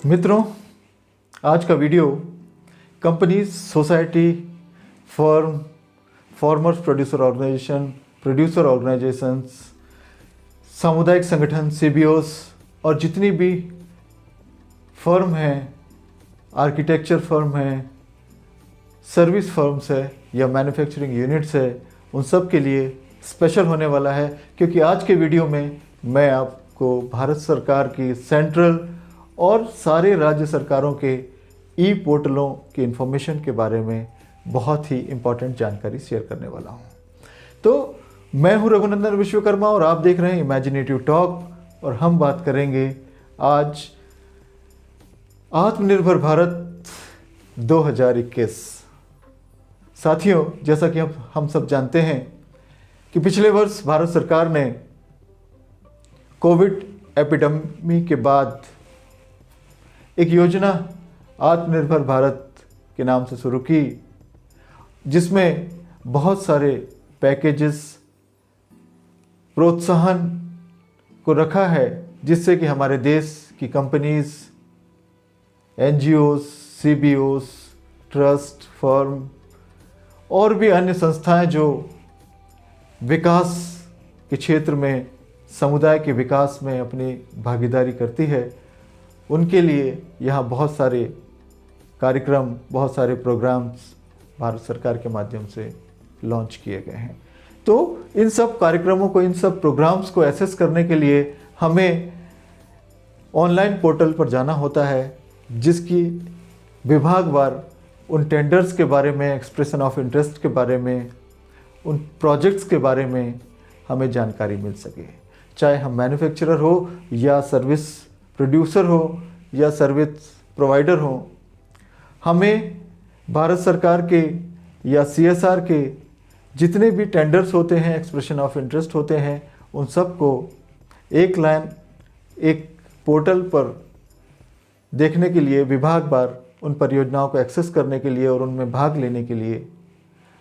मित्रों, आज का video companies, society, firm, farmers producer organisations, सामुदायिक संगठन, सीबीओस और जितनी भी फर्म हैं, आर्किटेक्चर फर्म हैं, सर्विस फर्म्स है या मैन्युफैक्चरिंग यूनिट्स है, उन सब के लिए स्पेशल होने वाला है, क्योंकि आज के वीडियो में मैं आपको भारत सरकार की सेंट्रल और सारे राज्य सरकारों के ई पोर्टलों की इन्फॉर्मेशन के बारे में बहुत ही इम्पॉर्टेंट जानकारी शेयर करने वाला हूँ। तो मैं हूँ रघुनंदन विश्वकर्मा और आप देख रहे हैं इमेजिनेटिव टॉक, और हम बात करेंगे आज आत्मनिर्भर भारत 2021। साथियों, जैसा कि हम सब जानते हैं कि पिछले वर्ष भारत सरकार ने कोविड एपिडेमी के बाद एक योजना आत्मनिर्भर भारत के नाम से शुरू की, जिसमें बहुत सारे पैकेजेस, प्रोत्साहन को रखा है, जिससे कि हमारे देश की कंपनीज, एनजीओस, सीबीओस, ट्रस्ट, फर्म और भी अन्य संस्थाएं जो विकास के क्षेत्र में, समुदाय के विकास में अपनी भागीदारी करती है, उनके लिए यहाँ बहुत सारे कार्यक्रम, बहुत सारे प्रोग्राम्स भारत सरकार के माध्यम से लॉन्च किए गए हैं। तो इन सब कार्यक्रमों को, इन सब प्रोग्राम्स को एक्सेस करने के लिए हमें ऑनलाइन पोर्टल पर जाना होता है, जिसकी विभागवार उन टेंडर्स के बारे में, एक्सप्रेशन ऑफ इंटरेस्ट के बारे में, उन प्रोजेक्ट्स के बारे में हमें जानकारी मिल सके। चाहे हम मैन्युफैक्चरर हो या सर्विस प्रोड्यूसर हो या सर्विस प्रोवाइडर हो, हमें भारत सरकार के या सीएसआर के जितने भी टेंडर्स होते हैं, एक्सप्रेशन ऑफ इंटरेस्ट होते हैं, उन सब को एक लाइन, एक पोर्टल पर देखने के लिए, विभागवार उन परियोजनाओं को एक्सेस करने के लिए और उनमें भाग लेने के लिए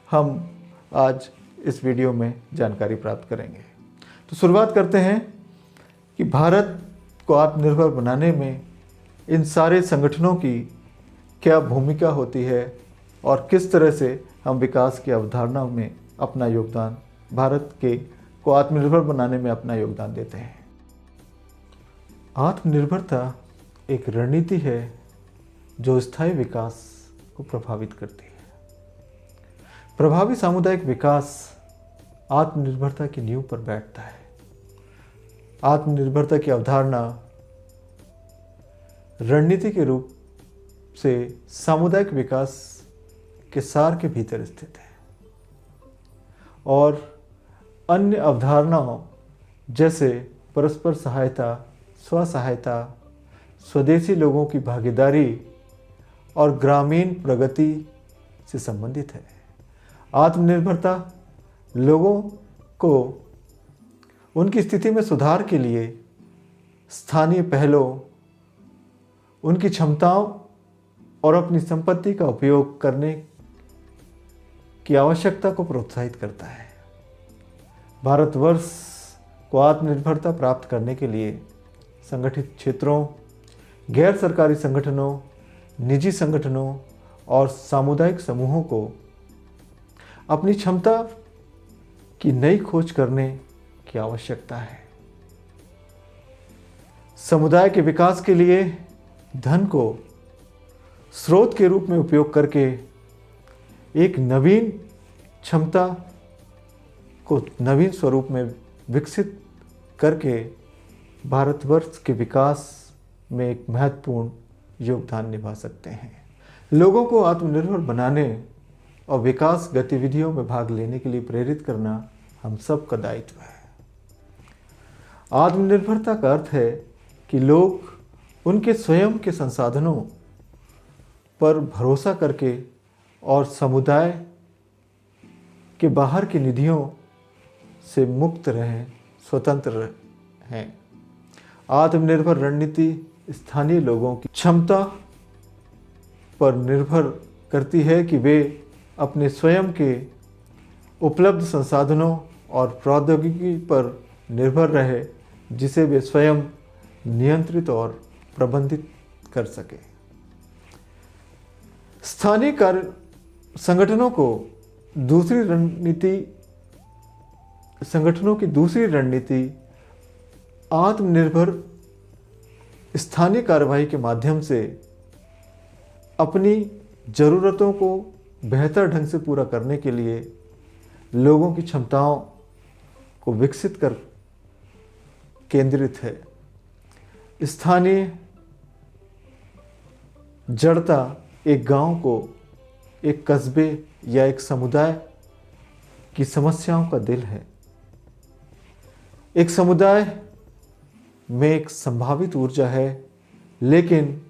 हम आज इस वीडियो में जानकारी प्राप्त करेंगे। तो शुरुआत करते हैं कि भारत को आत्मनिर्भर बनाने में इन सारे संगठनों की क्या भूमिका होती है और किस तरह से हम विकास की अवधारणा में अपना योगदान, भारत के को आत्मनिर्भर बनाने में अपना योगदान देते हैं। आत्मनिर्भरता एक रणनीति है जो स्थायी विकास को प्रभावित करती है। प्रभावी सामुदायिक विकास आत्मनिर्भरता की नींव पर बैठता है। आत्मनिर्भरता की अवधारणा रणनीति के रूप से सामुदायिक विकास के सार के भीतर स्थित है और अन्य अवधारणाओं जैसे परस्पर सहायता, स्व सहायता, स्वदेशी लोगों की भागीदारी और ग्रामीण प्रगति से संबंधित है। आत्मनिर्भरता लोगों को उनकी स्थिति में सुधार के लिए स्थानीय पहलों, उनकी क्षमताओं और अपनी संपत्ति का उपयोग करने की आवश्यकता को प्रोत्साहित करता है। भारतवर्ष को आत्मनिर्भरता प्राप्त करने के लिए संगठित क्षेत्रों, गैर सरकारी संगठनों, निजी संगठनों और सामुदायिक समूहों को अपनी क्षमता की नई खोज करने की आवश्यकता है। समुदाय के विकास के लिए धन को स्रोत के रूप में उपयोग करके एक नवीन क्षमता को नवीन स्वरूप में विकसित करके भारतवर्ष के विकास में एक महत्वपूर्ण योगदान निभा सकते हैं। लोगों को आत्मनिर्भर बनाने और विकास गतिविधियों में भाग लेने के लिए प्रेरित करना हम सब का दायित्व है। आत्मनिर्भरता का अर्थ है कि लोग उनके स्वयं के संसाधनों पर भरोसा करके और समुदाय के बाहर की निधियों से मुक्त रहें, स्वतंत्र हैं। आत्मनिर्भर रणनीति स्थानीय लोगों की क्षमता पर निर्भर करती है कि वे अपने स्वयं के उपलब्ध संसाधनों और प्रौद्योगिकी पर निर्भर रहे, जिसे वे स्वयं नियंत्रित और प्रबंधित कर सके। स्थानीय कार्य संगठनों की दूसरी रणनीति आत्मनिर्भर स्थानीय कार्यवाही के माध्यम से अपनी ज़रूरतों को बेहतर ढंग से पूरा करने के लिए लोगों की क्षमताओं को विकसित कर केंद्रित है। स्थानीय जड़ता एक गांव को, एक कस्बे या एक समुदाय की समस्याओं का दिल है। एक समुदाय में एक संभावित ऊर्जा है, लेकिन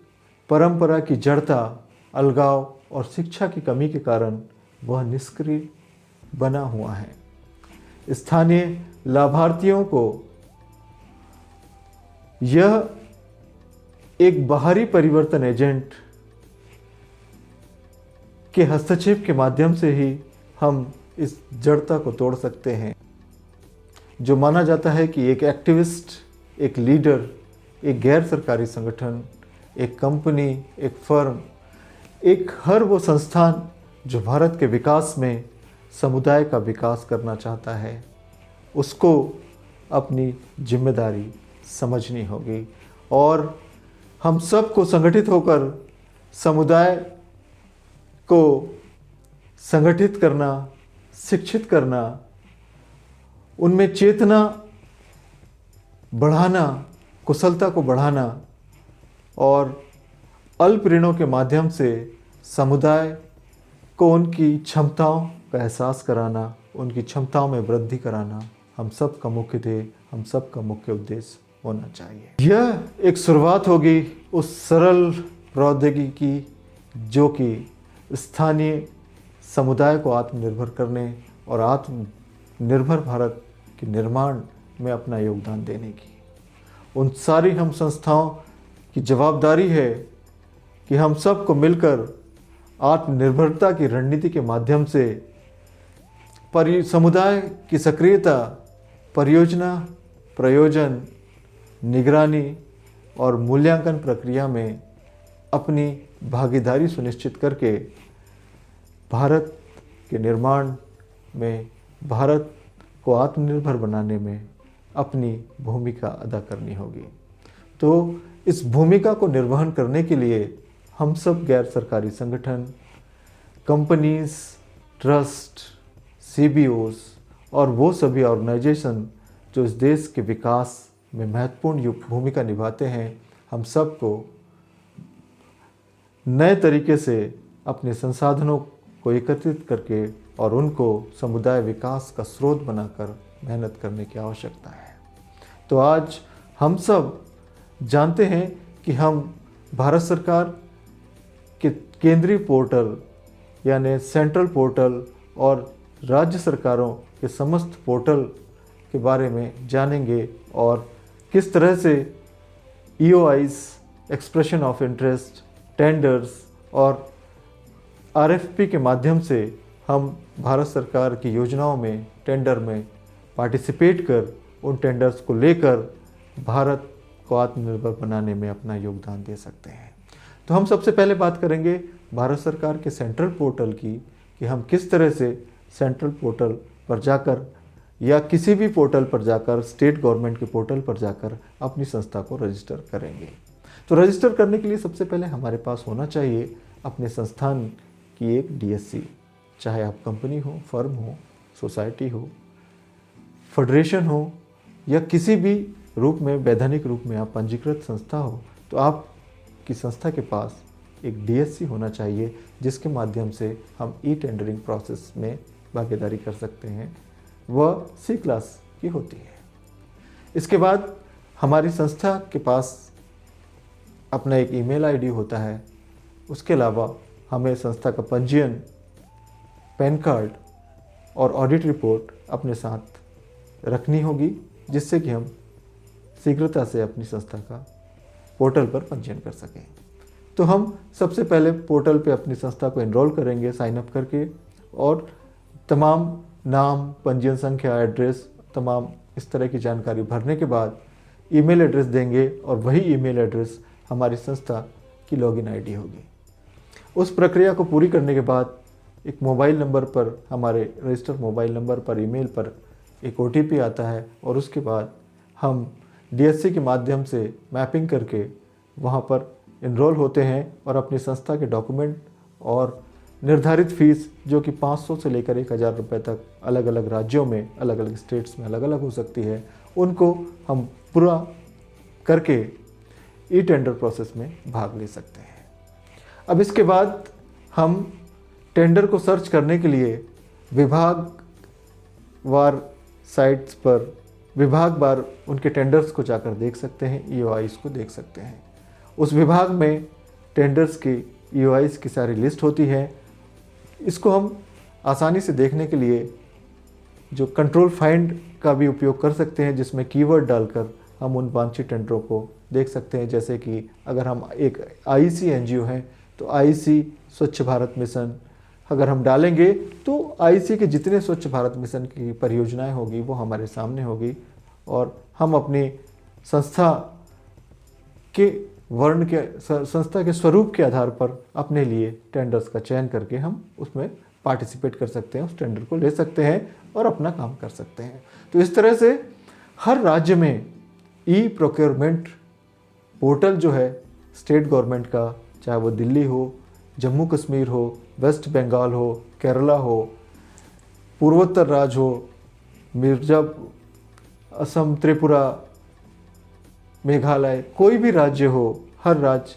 परंपरा की जड़ता, अलगाव और शिक्षा की कमी के कारण वह निष्क्रिय बना हुआ है। स्थानीय लाभार्थियों को यह एक बाहरी परिवर्तन एजेंट के हस्तक्षेप के माध्यम से ही हम इस जड़ता को तोड़ सकते हैं। जो माना जाता है कि एक एक्टिविस्ट, एक लीडर, एक गैर सरकारी संगठन, एक कंपनी, एक फर्म, हर वो संस्थान जो भारत के विकास में समुदाय का विकास करना चाहता है, उसको अपनी जिम्मेदारी समझनी होगी और हम सबको संगठित होकर समुदाय को संगठित करना, शिक्षित करना, उनमें चेतना बढ़ाना, कुशलता को बढ़ाना और अल्प ऋणों के माध्यम से समुदाय को उनकी क्षमताओं का एहसास कराना, उनकी क्षमताओं में वृद्धि कराना हम सब का मुख्य ध्येय, हम सब का मुख्य उद्देश्य होना चाहिए। यह एक शुरुआत होगी उस सरल प्रौद्योगिकी जो कि स्थानीय समुदाय को आत्मनिर्भर करने और आत्मनिर्भर भारत के निर्माण में अपना योगदान देने की। उन सारी हम संस्थाओं की जवाबदारी है कि हम सबको मिलकर आत्मनिर्भरता की रणनीति के माध्यम से समुदाय की सक्रियता, परियोजना, प्रयोजन, निगरानी और मूल्यांकन प्रक्रिया में अपनी भागीदारी सुनिश्चित करके भारत के निर्माण में, भारत को आत्मनिर्भर बनाने में अपनी भूमिका अदा करनी होगी। तो इस भूमिका को निर्वहन करने के लिए हम सब गैर सरकारी संगठन, कंपनीज, ट्रस्ट, CBOs और वो सभी ऑर्गेनाइजेशन जो इस देश के विकास में महत्वपूर्ण भूमिका निभाते हैं, हम सबको नए तरीके से अपने संसाधनों को एकत्रित करके और उनको समुदाय विकास का स्रोत बनाकर मेहनत करने की आवश्यकता है। तो आज हम सब जानते हैं कि हम भारत सरकार के केंद्रीय पोर्टल यानी सेंट्रल पोर्टल और राज्य सरकारों के समस्त पोर्टल के बारे में जानेंगे और किस तरह से EOIs, expression of interest, tenders और RFP के माध्यम से हम भारत सरकार की योजनाओं में, टेंडर में पार्टिसिपेट कर उन टेंडर्स को लेकर भारत को आत्मनिर्भर बनाने में अपना योगदान दे सकते हैं। तो हम सबसे पहले बात करेंगे भारत सरकार के सेंट्रल पोर्टल की कि हम किस तरह से सेंट्रल पोर्टल पर जाकर या किसी भी पोर्टल पर जाकर, स्टेट गवर्नमेंट के पोर्टल पर जाकर अपनी संस्था को रजिस्टर करेंगे। तो रजिस्टर करने के लिए सबसे पहले हमारे पास होना चाहिए अपने संस्थान की एक DSC, चाहे आप कंपनी हो, फर्म हो, सोसाइटी हो, फेडरेशन हो या किसी भी रूप में, वैधानिक रूप में आप पंजीकृत संस्था हो, तो आपकी संस्था के पास एक DSC होना चाहिए जिसके माध्यम से हम टेंडरिंग प्रोसेस में भागीदारी कर सकते हैं। वह C क्लास की होती है। इसके बाद हमारी संस्था के पास अपना एक ईमेल ID होता है। उसके अलावा हमें संस्था का पंजीयन, पैन कार्ड और ऑडिट रिपोर्ट अपने साथ रखनी होगी, जिससे कि हम शीघ्रता से अपनी संस्था का पोर्टल पर पंजीयन कर सकें। तो हम सबसे पहले पोर्टल पे अपनी संस्था को एनरोल करेंगे साइन अप करके और तमाम नाम, पंजीयन संख्या, एड्रेस, तमाम इस तरह की जानकारी भरने के बाद ईमेल एड्रेस देंगे और वही ईमेल एड्रेस हमारी संस्था की लॉगिन आईडी होगी। उस प्रक्रिया को पूरी करने के बाद एक मोबाइल नंबर पर, हमारे रजिस्टर्ड मोबाइल नंबर पर, ईमेल पर एक OTP आता है और उसके बाद हम DSC के माध्यम से मैपिंग करके वहाँ पर इनरोल होते हैं और अपनी संस्था के डॉक्यूमेंट और निर्धारित फीस जो कि 500 से लेकर 1000 रुपये तक अलग अलग राज्यों में, अलग अलग स्टेट्स में अलग अलग हो सकती है, उनको हम पूरा करके ई-टेंडर प्रोसेस में भाग ले सकते हैं। अब इसके बाद हम टेंडर को सर्च करने के लिए विभागवार साइट्स पर विभागवार उनके टेंडर्स को जाकर देख सकते हैं, EOIs को देख सकते हैं। उस विभाग में टेंडर्स की EOIs की सारी लिस्ट होती है। इसको हम आसानी से देखने के लिए जो कंट्रोल फाइंड का भी उपयोग कर सकते हैं, जिसमें कीवर्ड डालकर हम उन वांछित टेंडरों को देख सकते हैं। जैसे कि अगर हम एक IEC NGO हैं तो IEC स्वच्छ भारत मिशन अगर हम डालेंगे तो IEC के जितने स्वच्छ भारत मिशन की परियोजनाएं होगी वो हमारे सामने होगी और हम अपनी संस्था के वर्ण के, संस्था के स्वरूप के आधार पर अपने लिए टेंडर्स का चयन करके हम उसमें पार्टिसिपेट कर सकते हैं, उस टेंडर को ले सकते हैं और अपना काम कर सकते हैं। तो इस तरह से हर राज्य में ई-प्रोक्योरमेंट पोर्टल जो है स्टेट गवर्नमेंट का, चाहे वो दिल्ली हो, जम्मू कश्मीर हो, वेस्ट बंगाल हो, केरला हो, पूर्वोत्तर राज्य हो, मिर्जापुर, असम, त्रिपुरा, मेघालय, कोई भी राज्य हो, हर राज्य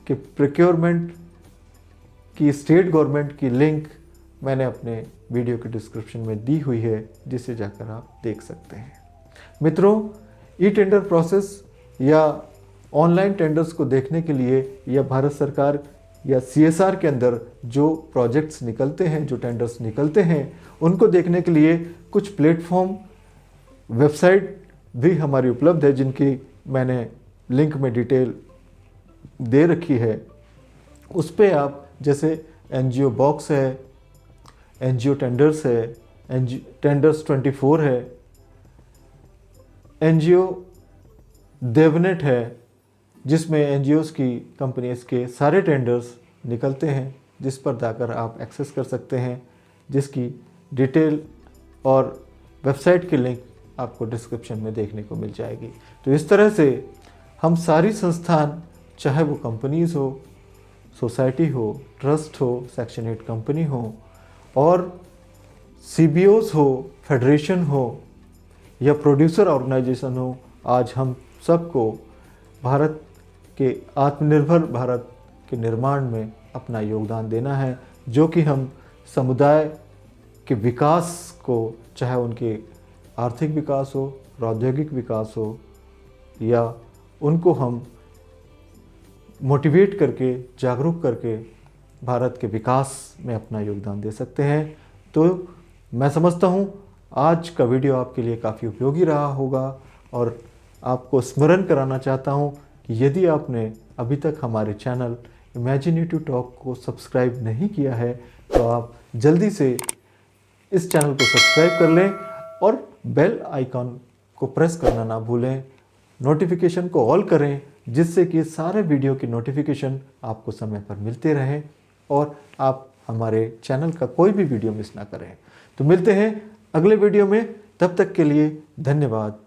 के प्रोक्योरमेंट की स्टेट गवर्नमेंट की लिंक मैंने अपने वीडियो के डिस्क्रिप्शन में दी हुई है, जिसे जाकर आप देख सकते हैं। मित्रों, ई-टेंडर प्रोसेस या ऑनलाइन टेंडर्स को देखने के लिए या भारत सरकार या CSR के अंदर जो प्रोजेक्ट्स निकलते हैं, जो टेंडर्स निकलते हैं, उनको देखने के लिए कुछ प्लेटफॉर्म, वेबसाइट भी हमारी उपलब्ध है, जिनकी मैंने लिंक में डिटेल दे रखी है। उस पर आप, जैसे NGO बॉक्स है, NGO टेंडर्स है, टेंडर्स 24 है, NGO देवनेट है, जिसमें NGOs की कंपनीज के सारे टेंडर्स निकलते हैं, जिस पर जाकर आप एक्सेस कर सकते हैं, जिसकी डिटेल और वेबसाइट की लिंक आपको डिस्क्रिप्शन में देखने को मिल जाएगी। तो इस तरह से हम सारी संस्थान, चाहे वो कंपनीज हो, सोसाइटी हो, ट्रस्ट हो, सेक्शन 8 कंपनी हो और CBOs हो, फेडरेशन हो या प्रोड्यूसर ऑर्गेनाइजेशन हो, आज हम सबको भारत के आत्मनिर्भर भारत के निर्माण में अपना योगदान देना है, जो कि हम समुदाय के विकास को, चाहे उनके आर्थिक विकास हो, औद्योगिक विकास हो, या उनको हम मोटिवेट करके, जागरूक करके भारत के विकास में अपना योगदान दे सकते हैं। तो मैं समझता हूँ आज का वीडियो आपके लिए काफ़ी उपयोगी रहा होगा और आपको स्मरण कराना चाहता हूँ कि यदि आपने अभी तक हमारे चैनल इमेजिनेटिव टॉक को सब्सक्राइब नहीं किया है तो आप जल्दी से इस चैनल को सब्सक्राइब कर लें और बेल आइकॉन को प्रेस करना ना भूलें, नोटिफिकेशन को ऑल करें, जिससे कि सारे वीडियो की नोटिफिकेशन आपको समय पर मिलते रहें और आप हमारे चैनल का कोई भी वीडियो मिस ना करें। तो मिलते हैं अगले वीडियो में, तब तक के लिए धन्यवाद।